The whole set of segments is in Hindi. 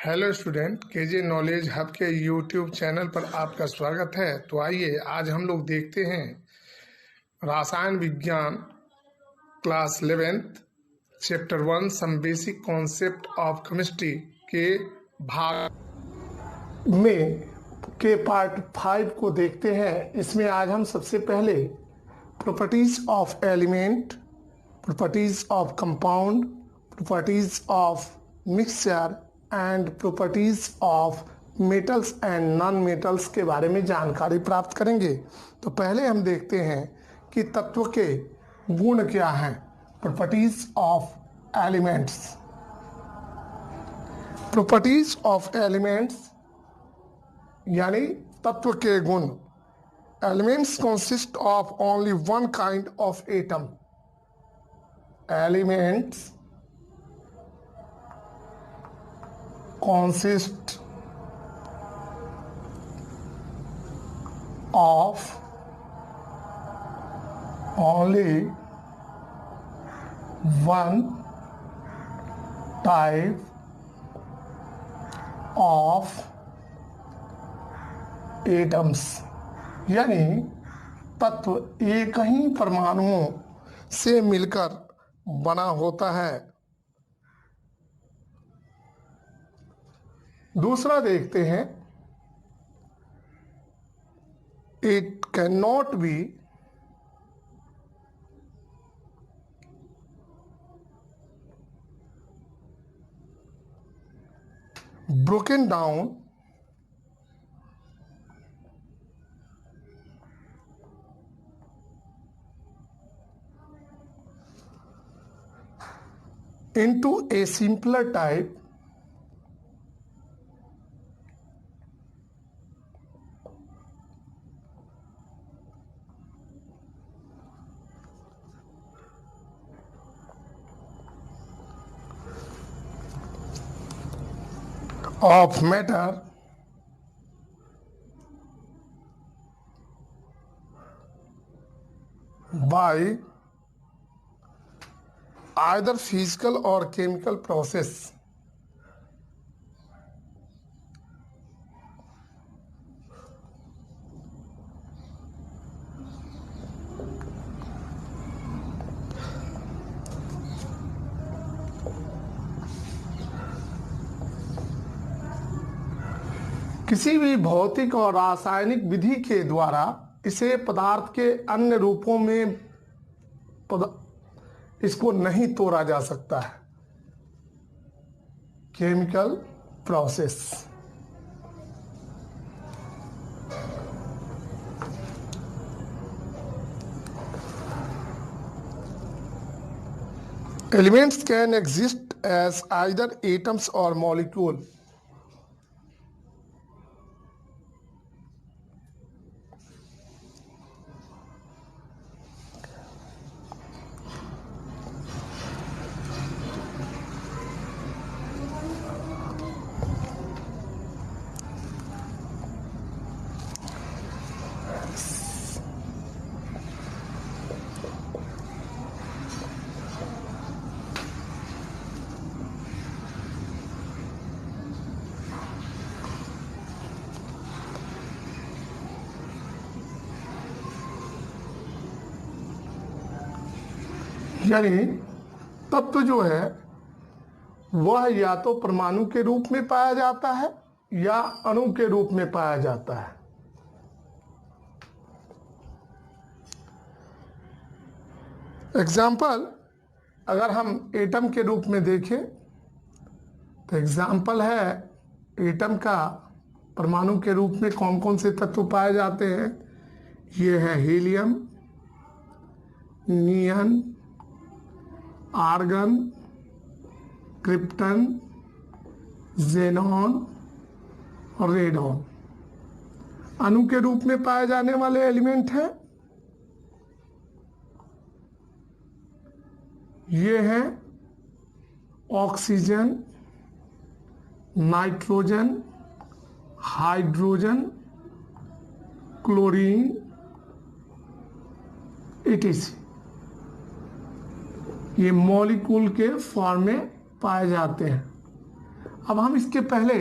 Hello student, KJ Knowledge Hub के यूट्यूब चैनल पर आपका स्वागत है। तो आइए आज हम लोग देखते हैं रसायन विज्ञान class 11th chapter 1 some basic concept of chemistry के भाग में के पार्ट 5 को देखते हैं। इसमें आज हम सबसे पहले properties of element, properties of compound, properties of mixture and properties of metals and non metals के बारे में जानकारी प्राप्त करेंगे। तो पहले हम देखते हैं कि तत्व के गुण क्या हैं। Properties of elements. Properties of elements यानी तत्व के गुण। Elements consist of only one kind of atom. Elements consist of only one type of atoms. यानी तत्व एक ही परमाणुओं से मिलकर बना होता है। दूसरा देखते हैं, it can not be broken down into a simpler type of matter by either physical or chemical process. किसी भी भौतिक और रासायनिक विधि के द्वारा इसे पदार्थ के अन्य रूपों में इसको नहीं तोड़ा जा सकता है। Chemical process. Elements can exist as either atoms और मॉलिक्यूल। यानी तत्व जो है वह या तो परमाणु के रूप में पाया जाता है या अणु के रूप में पाया जाता है। एग्जाम्पल, अगर हम एटम के रूप में देखें तो एग्जाम्पल है एटम का। परमाणु के रूप में कौन कौन से तत्व पाए जाते हैं? ये है हीलियम, नियन, आर्गन, क्रिप्टन, जेनॉन और रेडॉन। अणु के रूप में पाए जाने वाले एलिमेंट हैं ये हैं oxygen, nitrogen, hydrogen, chlorine, etc। ये मॉलिक्यूल के फॉर्म में पाए जाते हैं। अब हम इसके पहले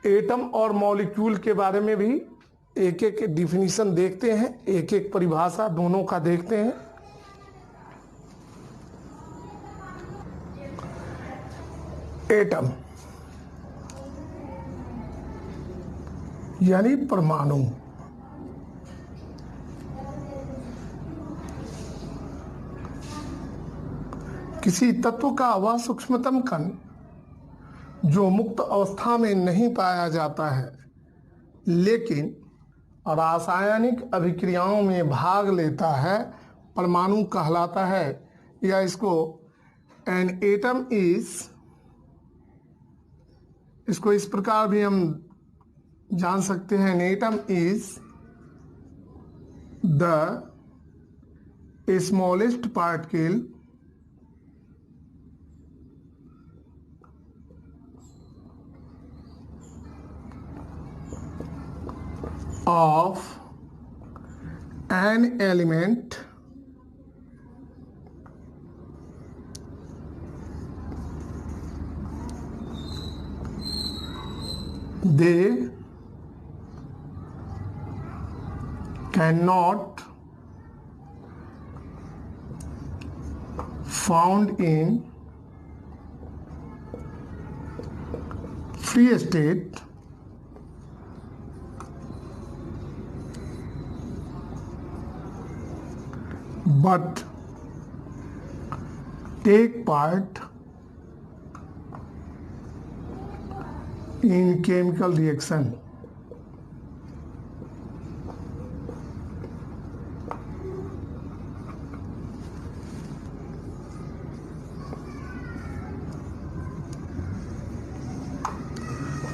एटम और मॉलिक्यूल के बारे में भी एक एक डिफिनीशन देखते हैं, एक एक परिभाषा दोनों का देखते हैं। एटम यानी परमाणु। किसी तत्व का वह सूक्ष्मतम कण जो मुक्त अवस्था में नहीं पाया जाता है लेकिन रासायनिक अभिक्रियाओं में भाग लेता है, परमाणु कहलाता है। या इसको एन एटम इज, इसको इस प्रकार भी हम जान सकते हैं, an atom is the smallest particle of an element they cannot found in free state but take part in chemical reaction.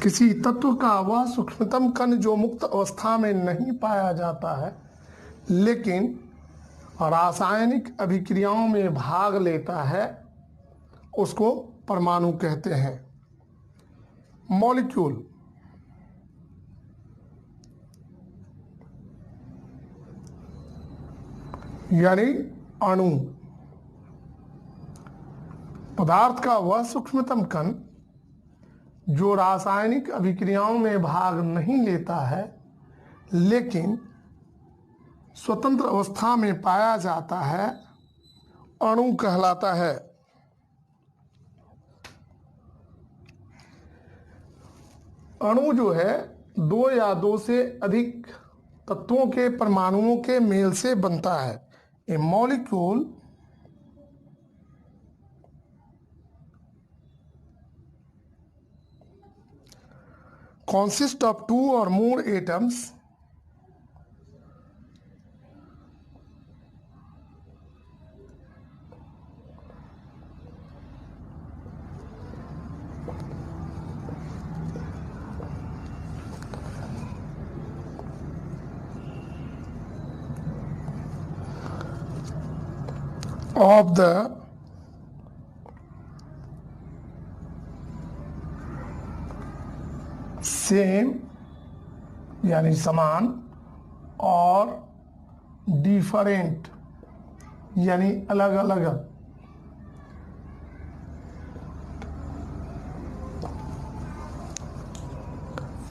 किसी तत्व का वह सूक्ष्मतम कण जो मुक्त अवस्था में नहीं पाया जाता है लेकिन रासायनिक अभिक्रियाओं में भाग लेता है, उसको परमाणु कहते हैं। मॉलिक्यूल यानी अणु, पदार्थ का वह सूक्ष्मतम कण जो रासायनिक अभिक्रियाओं में भाग नहीं लेता है लेकिन स्वतंत्र अवस्था में पाया जाता है, अणु कहलाता है। अणु जो है दो या दो से अधिक तत्वों के परमाणुओं के मेल से बनता है। A molecule consists of two or more atoms of the same यानी समान और डिफरेंट यानी अलग अलग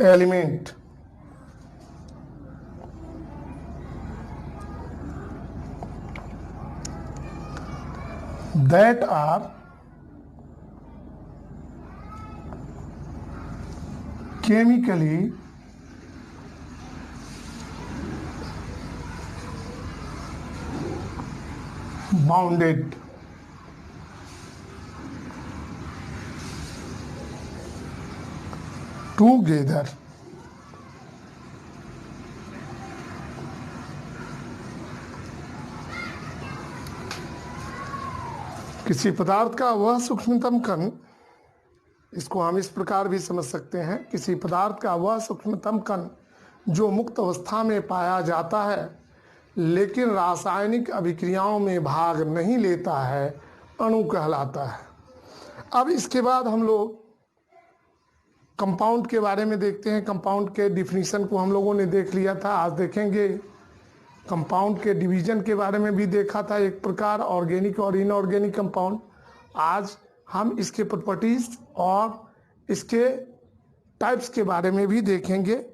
element that are chemically bounded together. किसी पदार्थ का वह सूक्ष्मतम कण, इसको हम इस प्रकार भी समझ सकते हैं, किसी पदार्थ का वह सूक्ष्मतम कण जो मुक्त अवस्था में पाया जाता है लेकिन रासायनिक अभिक्रियाओं में भाग नहीं लेता है, अणु कहलाता है। अब इसके बाद हम लोग कंपाउंड के बारे में देखते हैं। कंपाउंड के डिफिनीशन को हम लोगों ने देख लिया था, आज देखेंगे कंपाउंड के डिवीजन के बारे में भी देखा था, एक प्रकार ऑर्गेनिक और इनऑर्गेनिक कंपाउंड। आज हम इसके प्रॉपर्टीज और इसके टाइप्स के बारे में भी देखेंगे।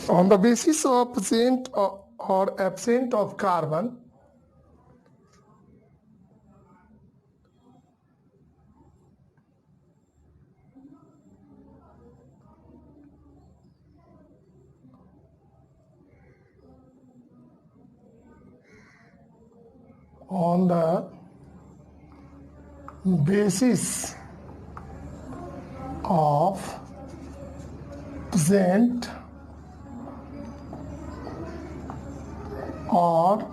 On the basis of present or absent of carbon, on the basis of present or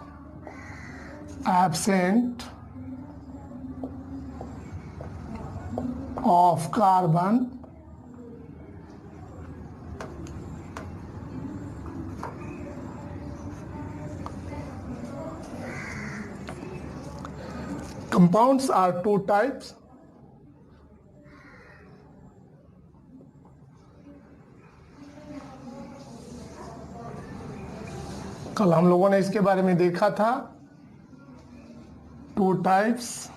absent of carbon, compounds are two types. कल हम लोगों ने इसके बारे में देखा था, टू टाइप्स।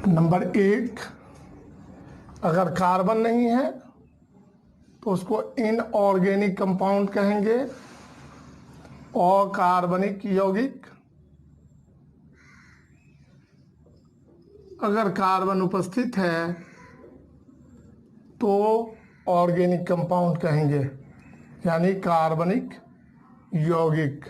नंबर 1, अगर कार्बन नहीं है तो उसको इनऑर्गेनिक कंपाउंड कहेंगे, अकार्बनिक यौगिक। अगर कार्बन उपस्थित है तो ऑर्गेनिक कंपाउंड कहेंगे, यानी कार्बनिक यौगिक।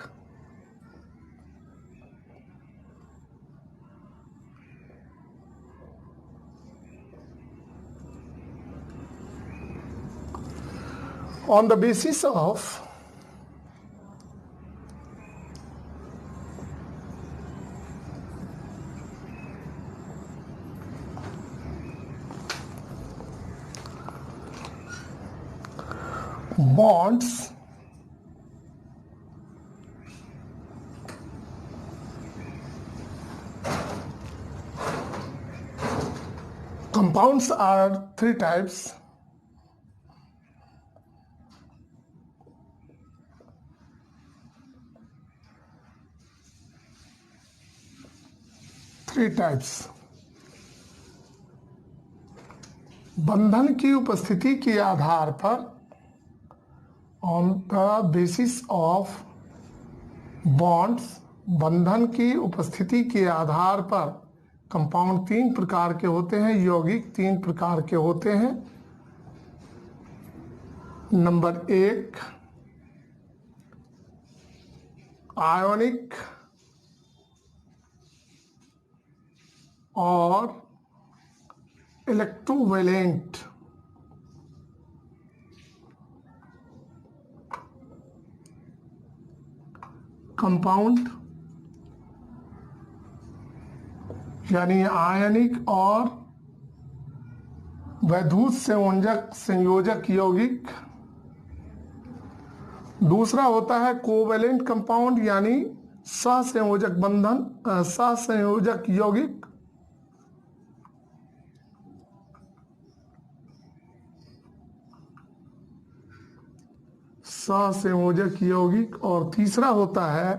On the basis of bonds, compounds are three types. बंधन की उपस्थिति के आधार पर, on the basis of bonds, बंधन की उपस्थिति के आधार पर कंपाउंड 3 प्रकार के होते हैं, यौगिक 3 प्रकार के होते हैं। नंबर 1, आयोनिक और इलेक्ट्रोवैलेंट। कंपाउंड यानी आयनिक और वैद्युत संयोजक यौगिक। दूसरा होता है कोवैलेंट कंपाउंड, यानी सहसंयोजक बंधन, सहसंयोजक यौगिक। सहसंयोजक यौगिक। और तीसरा होता है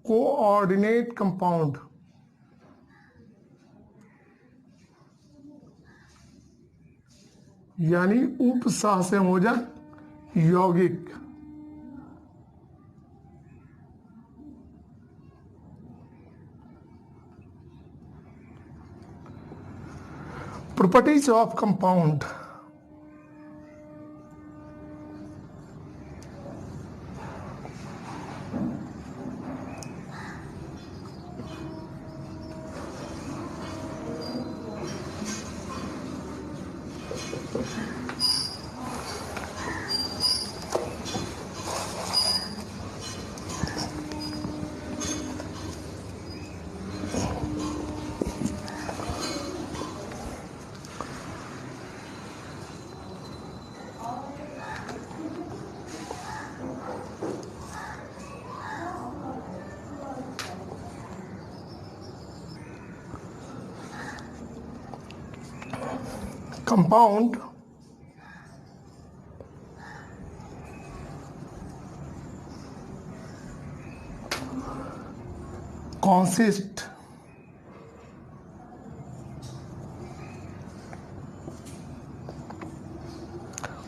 कोऑर्डिनेट कंपाउंड, यानी उप सहसंयोजक यौगिक। Properties of compound. compound consist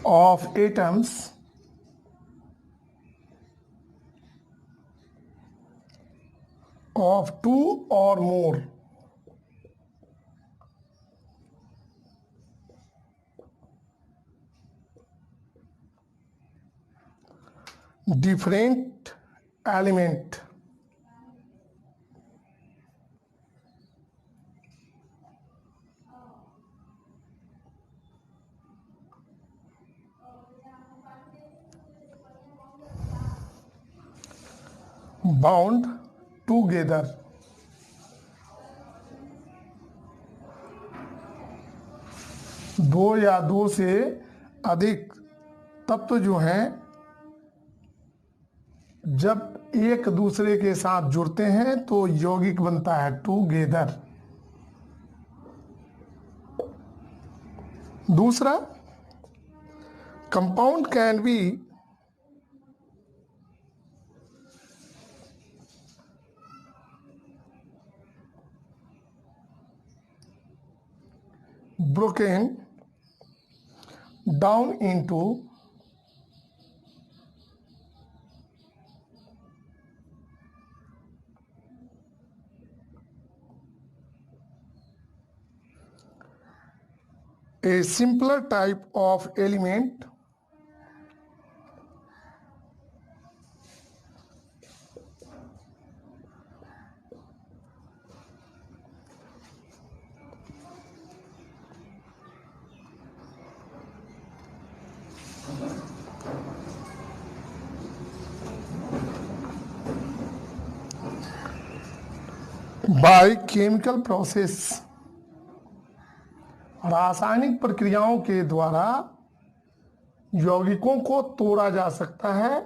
of atoms of two or more different element bound together दो या दो से अधिक तत्व जो हैं जब एक दूसरे के साथ जुड़ते हैं तो यौगिक बनता है टूगेदर। दूसरा, compound can be broken down into a simpler type of element by chemical process रासायनिक प्रक्रियाओं के द्वारा यौगिकों को तोड़ा जा सकता है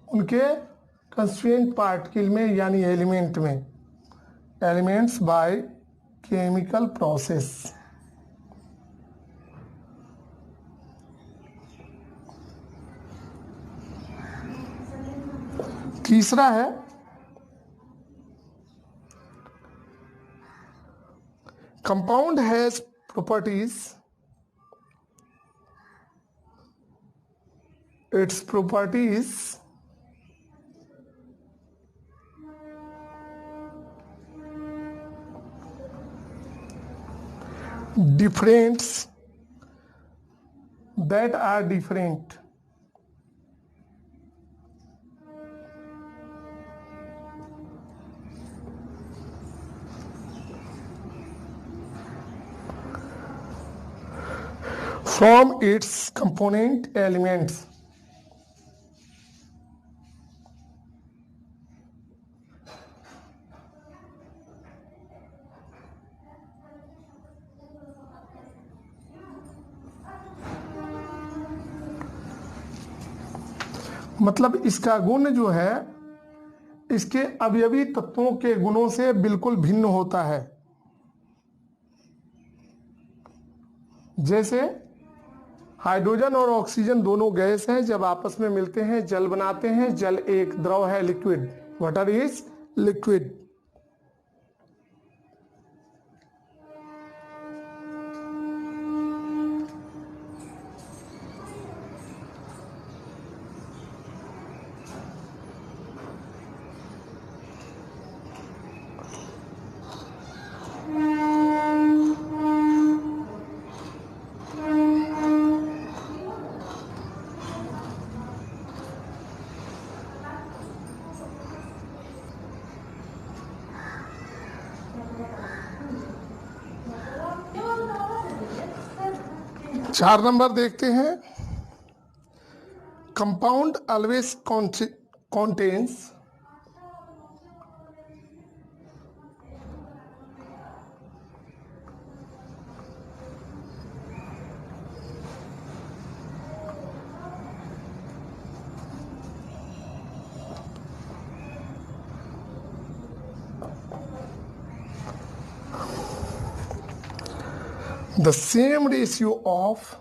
उनके कंस्टिट्यूएंट पार्टिकल में यानी एलिमेंट में। Elements by chemical process. तीसरा है compound has properties, its properties different that are different from its component elements। मतलब इसका गुण जो है इसके अवयवी तत्वों के गुणों से बिल्कुल भिन्न होता है। जैसे हाइड्रोजन और ऑक्सीजन दोनों गैस हैं, जब आपस में मिलते हैं जल बनाते हैं। जल एक द्रव है, लिक्विड। Water is liquid. चार नंबर देखते हैं। Compound always contains the same ratio of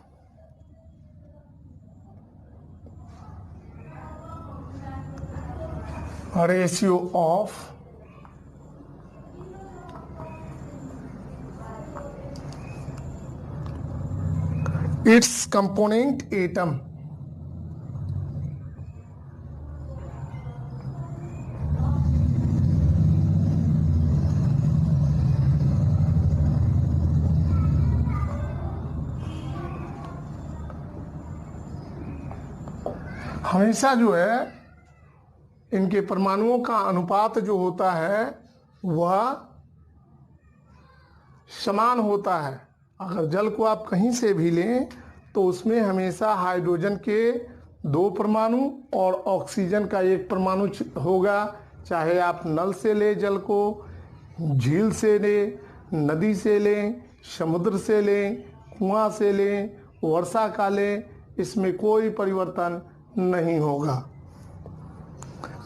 its component atom. हमेशा जो है इनके परमाणुओं का अनुपात जो होता है वह समान होता है। अगर जल को आप कहीं से भी लें तो उसमें हमेशा हाइड्रोजन के 2 परमाणु और ऑक्सीजन का 1 परमाणु होगा। चाहे आप नल से लें जल को, झील से लें, नदी से लें, समुद्र से लें, कुआं से लें, वर्षा का लें, इसमें कोई परिवर्तन नहीं होगा।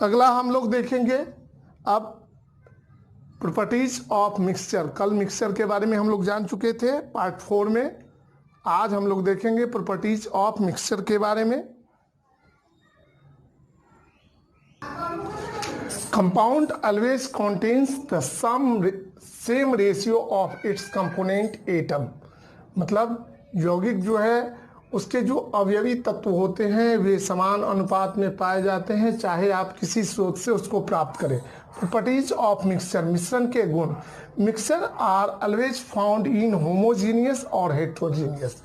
अगला हम लोग देखेंगे अब प्रॉपर्टीज ऑफ मिक्सचर। कल मिक्सचर के बारे में हम लोग जान चुके थे पार्ट 4 में। आज हम लोग देखेंगे प्रॉपर्टीज ऑफ मिक्सचर के बारे में। Compound always contains the same ratio of its component atom. मतलब यौगिक जो है उसके जो अवयवी तत्व होते हैं वे समान अनुपात में पाए जाते हैं, चाहे आप किसी स्रोत से उसको प्राप्त करें। प्रॉपर्टीज ऑफ मिक्सचर, मिश्रण के गुण। Mixture are always found in homogeneous और हेट्रोजीनियस।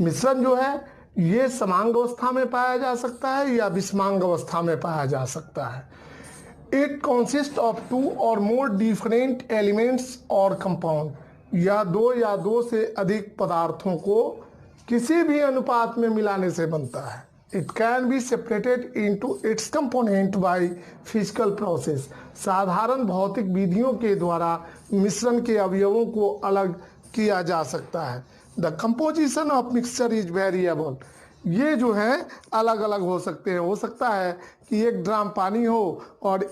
मिश्रण जो है ये समांग अवस्था में पाया जा सकता है या विषमांग अवस्था में पाया जा सकता है। इट कंसिस्ट ऑफ 2 और मोर डिफरेंट एलिमेंट्स और कंपाउंड। या 2 से अधिक पदार्थों को किसी भी अनुपात में मिलाने से बनता है। It can be separated into its component by physical process. साधारण भौतिक विधियों के द्वारा मिश्रण के अवयवों को अलग किया जा सकता है। The composition of mixture is variable. ये जो है अलग अलग हो सकते हैं। हो सकता है कि 1 ड्राम पानी हो और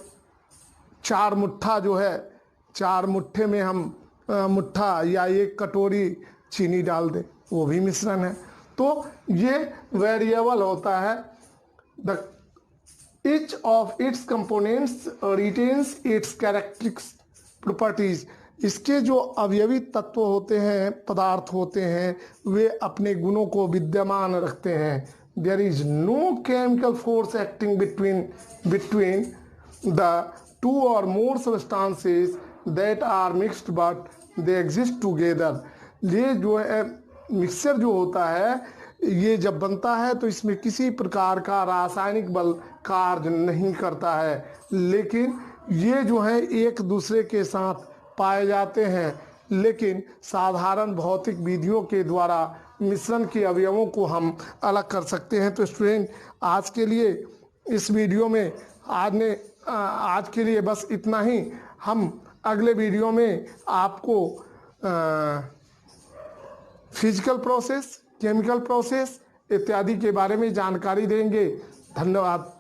4 मुट्ठा जो है, 4 मुट्ठे में हम मुट्ठा या 1 कटोरी चीनी डाल दें, वो भी मिश्रण है। तो ये वेरिएबल होता है। The each of its components retains it's characteristic properties. इसके जो अवयवी तत्व होते हैं, पदार्थ होते हैं, वे अपने गुणों को विद्यमान रखते हैं। There is no chemical force acting between the 2 और more substances that are mixed but they exist together. ये जो है मिक्सचर जो होता है ये जब बनता है तो इसमें किसी प्रकार का रासायनिक बल कार्य नहीं करता है, लेकिन ये जो है एक दूसरे के साथ पाए जाते हैं। लेकिन साधारण भौतिक विधियों के द्वारा मिश्रण के अवयवों को हम अलग कर सकते हैं। तो स्टूडेंट आज के लिए इस वीडियो में आज के लिए बस इतना ही। हम अगले वीडियो में आपको फिजिकल प्रोसेस, केमिकल प्रोसेस इत्यादि के बारे में जानकारी देंगे। धन्यवाद।